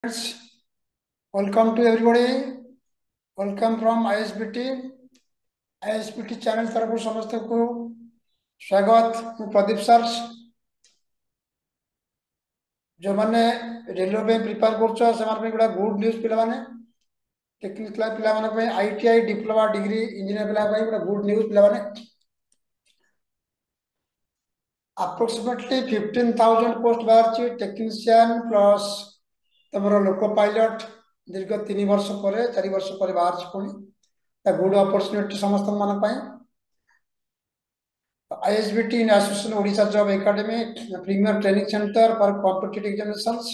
Welcome to everybody. Welcome from ISBT. ISBT channel तरफ समस्त को स्वागत। प्रदीप सर जो मैंने रेलवे प्रिपेयर कर गुड न्यूज पे टेक्निकल पे ITI डिप्लोमा डिग्री इंजीनियर पे गुड न्यूज पे अप्रोक्सीमेटली 15,000 पोस्ट बाहर टेक्नीशियन प्लस तुम लोको पायलट दीर्घ 3 वर्ष पर 4 वर्ष पर बाहर पुणी गुड अपॉर्चुनिटी समस्त मान ISBT in association Odisha Job Academy premier training center for competitive examinations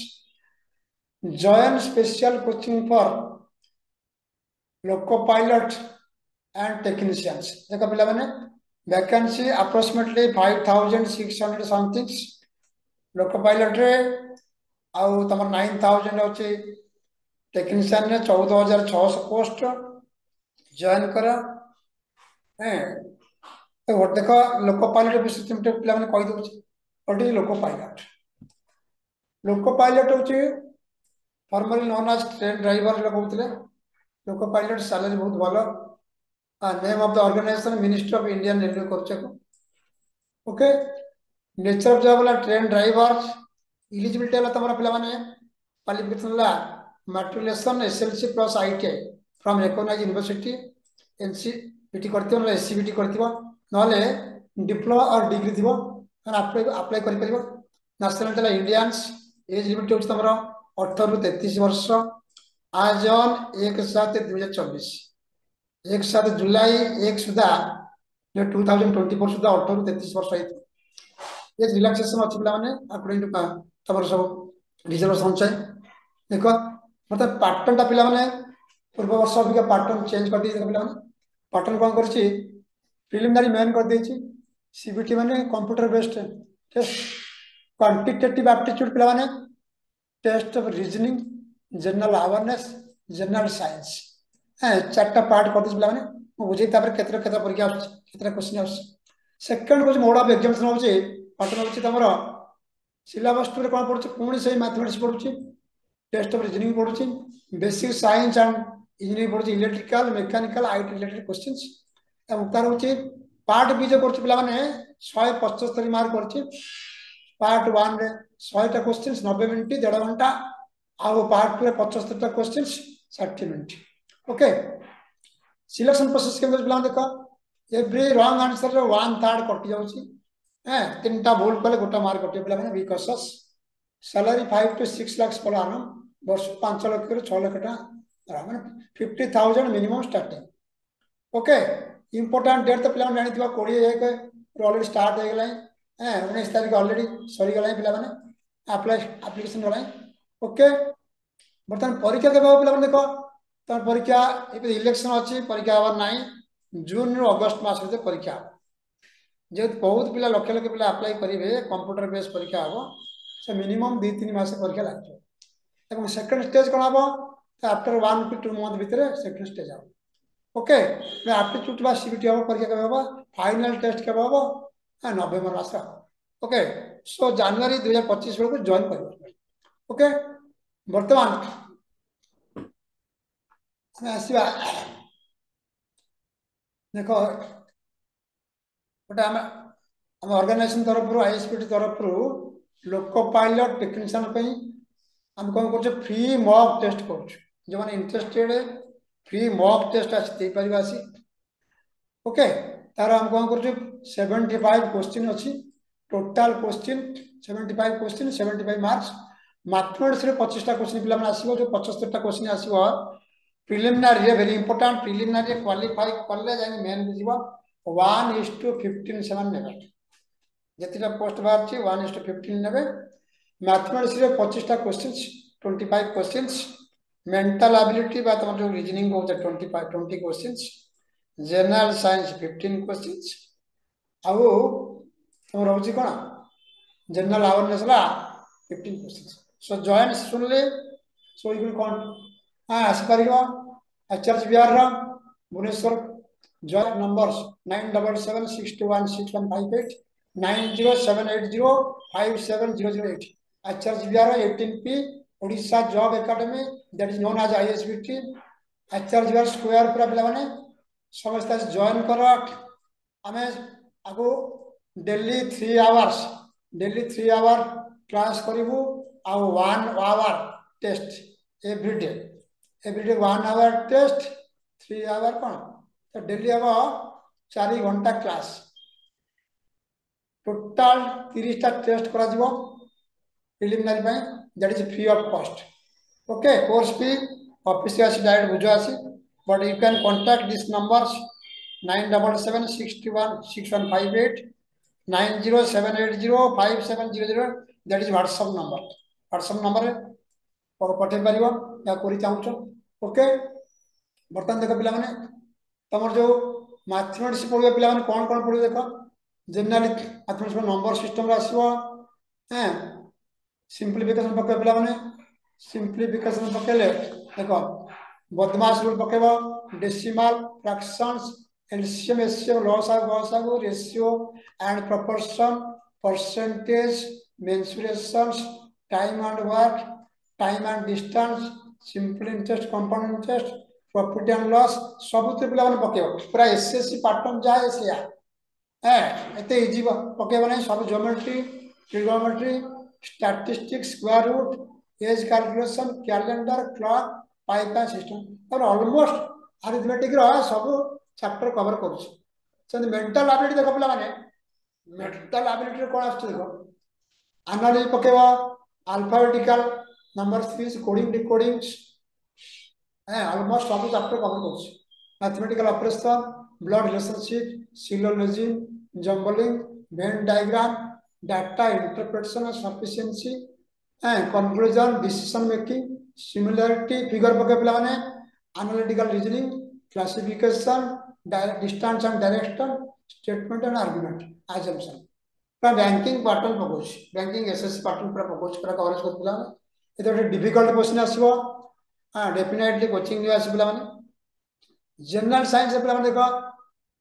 join special coaching for loco pilot and technicians देखो पिला माने vacancy approximately 5,600 something loco pilot रे आउ तमर 9,000 होचे टेक्नीशियन ने 14,600 पोस्ट जॉइन करा हैं तो देखो लोको पायलट विषय तुमटे पिला माने कहि दउछ ओटी लोको पायलट होचे formerly known as train driver लगौतले लोको पायलट सैलरी बहुत भलो name of the organisation ministry of Indian railway करछे ओके नेचर ऑफ जॉब वाला ट्रेन ड्राइवर एलिजिबिलिटी वाला तमरा पिला माने क्वालिफिकेशन ला matriculation SLC plus ITI from recognised university NCVT करथिबो न एससीबीटी करथिबो नले डिप्लोमा और डिग्री थिबो अप्लाई करि परिबो नेशनलिटी ला इंडियंस एज लिमिट होछ तमरा 18 रु 33 वर्ष आज ऑन 1/7/2024 1/7 जुलाई 1 सुधा 2024 सुधा 18 रु 33 वर्ष ये रिलैक्सेशन अछि पिला माने अकॉर्डिंग टू तमर सब रिजर्वेशन छै देखो मतलब पैटर्न ता पिला माने पूर्व वर्ष अबिका पैटर्न चेंज कर दी पिला माने पैटर्न कोन करछि प्रिलिमिनरी मेन कर देछि सीबीटी माने computer based test quantitative aptitude पिला माने test of reasoning general awareness general science चारटा पार्ट कर दिस पिला माने बुझे तापर केतरा परीक्षा आछ केतरा क्वेश्चन आछ सेकंड को मोड ऑफ एग्जामिनेशन होछि पैटर्न होछि तमरो सिलेबस टू रे कोन पढुछि पुणी से मैथमेटिक्स पढुछि टेस्ट ऑफ रीजनिंग पढुछि बेसिक साइंस एंड इंजीनियरिंग पढुछि electrical mechanical IT related questions एवं तार होछि पार्ट बी जो करछि पिला माने 175 मार्क करछि पार्ट 1 रे 100 टा क्वेश्चंस 90 मिनिट 1.5 घंटा आ पार्ट 2 रे 75 टा questions 60 minute okay selection process के पिला देखो एवरी रॉन्ग आंसर रे 1/3 कटि जाउछि तीनटा भूल कले गोटा मार्क कटि पिला माने बिकॉज़ सैलरी 5 to 6 लाख पर आनम वर्ष 5 लाख रे 6 लाख टा माने 50,000 minimum starting okay important date तो पिला जानि दिबा 21 ऑलरेडी स्टार्ट हो गेलै 19 तारिख ऑलरेडी सरी गेलै पिला माने एप्लीकेशन गलै ओके बर्तन परीक्षा केबा पिला माने देखो त परीक्षा ए इलेक्शन अछि परीक्षा हवर नाही जून रो अगस्त मास रे परीक्षा जे बहुत पिला लक्ष लक्ष पिला अप्लाई करिवे कंप्यूटर बेस परीक्षा हबो से मिनिमम 2-3 मास परीक्षा लागतो तब सेकंड स्टेज कोन हबो आफ्टर 1 to 2 मंथ भीतर सेकंड स्टेज हबो ओके एप्टीट्यूड बा सीबीटी हबो परीक्षा केबा हबो फाइनल टेस्ट केबा हबो नवंबर मास ओके सो जनवरी 2025 को जॉइन करबो ओके वर्तमान हम आसीबा देखो गोटे हम ऑर्गेनाइजेशन तरफ ISBT तरफ लोको पायलट टेक्नीशियन हम कौन कर फ्री मॉक टेस्ट कर जो मैंने इंटरेस्टेड फ्री मॉक टेस्ट आसी ओके तार हम कौन कर 75 क्वेश्चन अच्छी total question 75 question 75 marks mathematics रे 25 टा क्वेश्चन पिला आसीबो जो 75 टा क्वेश्चन आसीबो preliminary very important preliminary qualify करले जानि मेन बुझिबो 1:15 7 नेबे जतिटा पोस्ट बाहर छी 1:15 नेबे मैथमेटिक्स रे 25 टा क्वेश्चंस 25 क्वेश्चंस मेंटल एबिलिटी बा तमर जो रीजनिंग हो 20 क्वेश्चंस जनरल साइंस 15 क्वेश्चंस आउ तमर होची कोन जनरल अवेयरनेस ला 15 क्वेश्चंस सो जॉइन सुनले सो यू विल कोन आस्पारियो आचार्य बिहार रा Bhubaneswar join numbers 9776216158 9078057008 Acharya Vihar 18P Odisha job academy that is known as ISBT Acharya square पूरा पिला माने समस्त जॉइन कर आम आगो डेली 3 आवर क्लास करूँ आउ 1 hour test everyday 1 hour test 3 hour कौन तो डेली हम 4 घंटा क्लास टोटाल 30टा टेस्ट करा जीवो प्रिलिमिनरी ପାଇଁ that is free of cost okay course fee office आसी डायरेक्ट बुझो आसी but you can contact this numbers 9776161558 90780570 that is WhatsApp number पठे पार या करी चाहूँ ओके बर्तमान देख पिला माने तमर जो मैथमेटिक्स पढ़िया पिला माने कौन पढ़ियो देख जनरल मैथमेटिक्स नंबर सिस्टम आसो हैं सिंप्लीफिकेशन पके पिला माने सिंप्लीफिकेशन पकेले देखो बदमाश रूल पकेबो डेसिमल फ्रैक्शंस एलसीएम एससीएम लसागु ratio and proportion percentage mensurations time and work time and distance simple interest compound interest profit and loss सब पिला माने पकेबो पूरा एसएससी पैटर्न जाए से एते इजी पकेबो नहीं सब geometry trigonometry statistics square root age calculation calendar clock python system और ऑलमोस्ट अरिथमेटिक रो सब चैप्टर कवर करूछ सेंद मेंटल एबिलिटी देखो पिला माने मेंटल एबिलिटी रे कोन आछे देखो एनालिसिस पकेबो alphabetical number series coding decoding almost सब चैप्टर कवर करूछ mathematical operation blood relationship syllogism jumbling Venn diagram data interpretation and sufficiency conclusion decision making similarity figure पके पिला माने analytical reasoning classification distance and direction statement and argument assumption पर banking pattern पकोछ banking SSC pattern पर पकोछ पर coverage कर पिला माने एतो डिफिकल्ट क्वेश्चन आसीबो हां डेफिनेटली कोचिंग लियो आसी पिला माने जनरल साइंस पिला माने देखो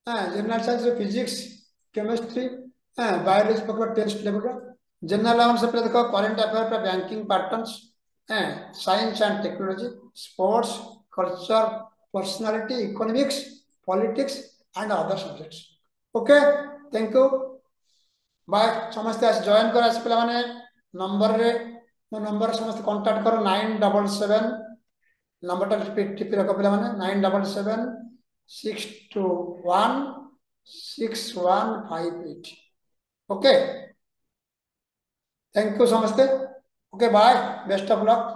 हां general science physics chemistry biology पकड़ टेस्ट लेवल जनरल अलाउंस से देखो करंट अफेयर पर banking patterns science and technology sports culture personality economics politics and other subjects okay thank you bye समस्त जॉइन कर आस पिला माने नंबर रे मो नंबर समस्त कांटेक्ट करो 977 नंबर टा टिपि रख पिला माने 9776216158 ओके थैंक यू समस्ते okay bye best of luck